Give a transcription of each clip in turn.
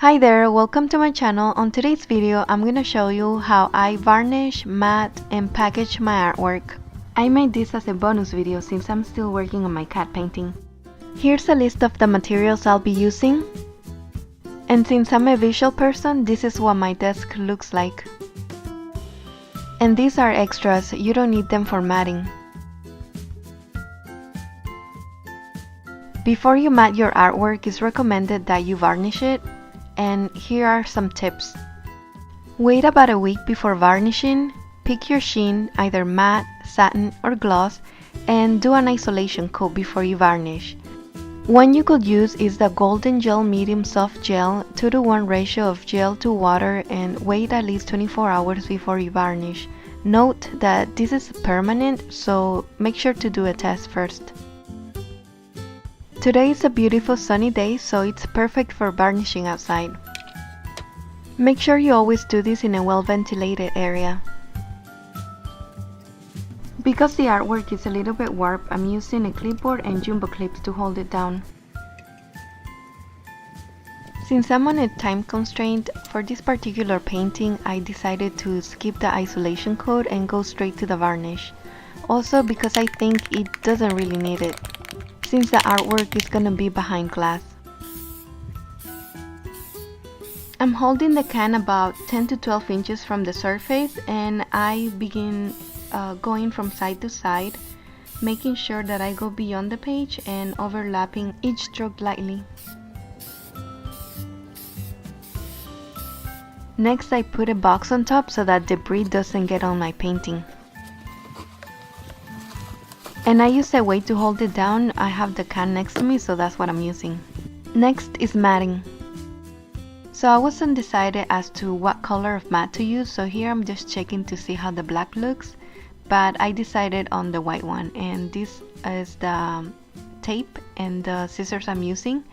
Hi there, welcome to my channel. On today's video, I'm gonna show you how I varnish, matte, and package my artwork. I made this as a bonus video since I'm still working on my cat painting. Here's a list of the materials I'll be using. And since I'm a visual person, this is what my desk looks like. And these are extras, you don't need them for matting. Before you mat your artwork, it's recommended that you varnish it. And here are some tips. Wait about a week before varnishing, pick your sheen, either matte, satin, or gloss, and do an isolation coat before you varnish. One you could use is the Golden Gel Medium Soft Gel 2:1 ratio of gel to water, and wait at least 24 hours before you varnish. Note that this is permanent, so make sure to do a test first. Today is a beautiful sunny day, so it's perfect for varnishing outside. Make sure you always do this in a well-ventilated area. Because the artwork is a little bit warped, I'm using a clipboard and jumbo clips to hold it down. Since I'm on a time constraint, for this particular painting, I decided to skip the isolation coat and go straight to the varnish. Also because I think it doesn't really need it, since the artwork is gonna be behind glass. I'm holding the can about 10 to 12 inches from the surface, and I begin going from side to side, making sure that I go beyond the page and overlapping each stroke lightly. Next, I put a box on top so that debris doesn't get on my painting. And I use a weight to hold it down. I have the can next to me, so that's what I'm using. Next is matting. So I was undecided as to what color of matte to use, so here I'm just checking to see how the black looks, but I decided on the white one, and this is the tape and the scissors I'm using.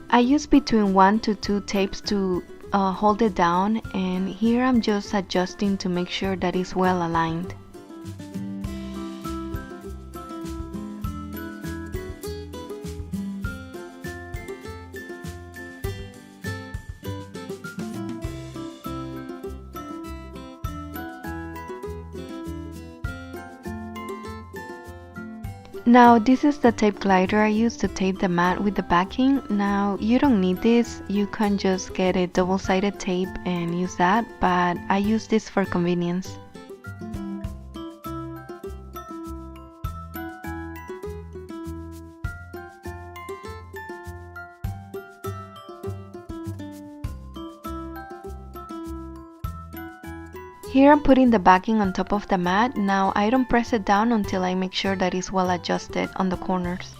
I use between 1 to 2 tapes to hold it down, and here I'm just adjusting to make sure that it's well aligned. Now this is the tape glider I use to tape the mat with the backing. Now you don't need this, you can just get a double-sided tape and use that, but I use this for convenience. Here I'm putting the backing on top of the mat. Now I don't press it down until I make sure that it's well adjusted on the corners.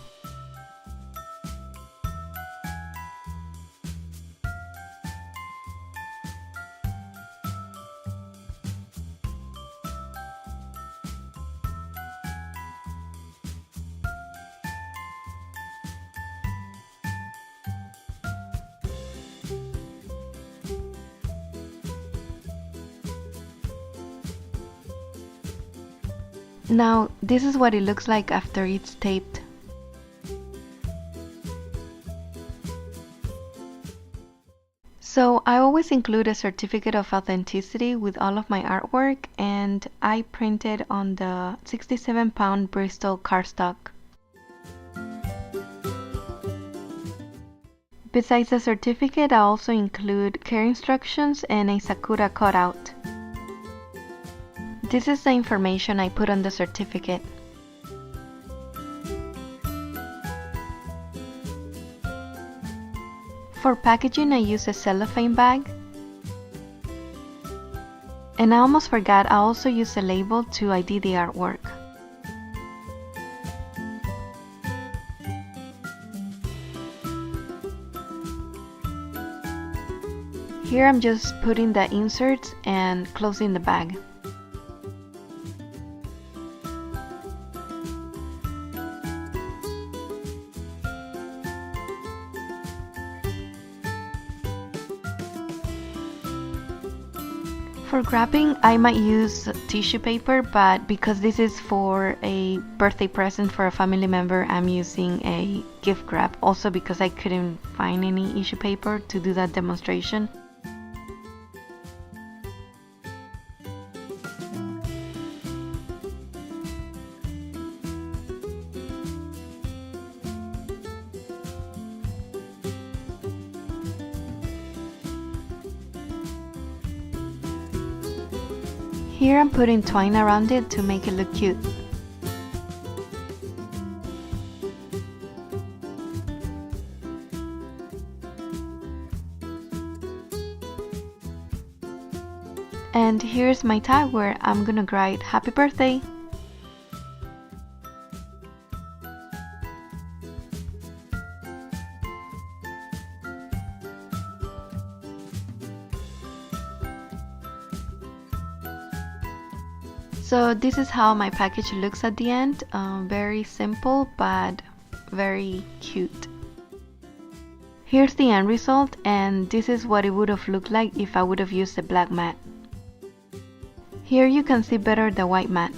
Now, this is what it looks like after it's taped. So I always include a certificate of authenticity with all of my artwork, and I printed on the 67-pound Bristol cardstock. Besides the certificate, I also include care instructions and a Sakura cutout. This is the information I put on the certificate. For packaging, I use a cellophane bag. And I almost forgot, I also use a label to ID the artwork. Here I'm just putting the inserts and closing the bag. For wrapping, I might use tissue paper, but because this is for a birthday present for a family member, I'm using a gift wrap. Also because I couldn't find any tissue paper to do that demonstration. Here I'm putting twine around it to make it look cute. And here's my tag where I'm gonna write happy birthday. So this is how my package looks at the end. Very simple but very cute. Here's the end result, and this is what it would have looked like if I would have used a black mat. Here you can see better the white mat.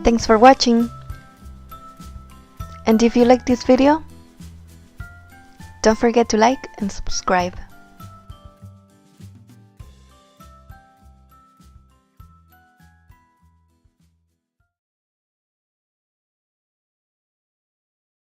Thanks for watching, and if you like this video, don't forget to like and subscribe.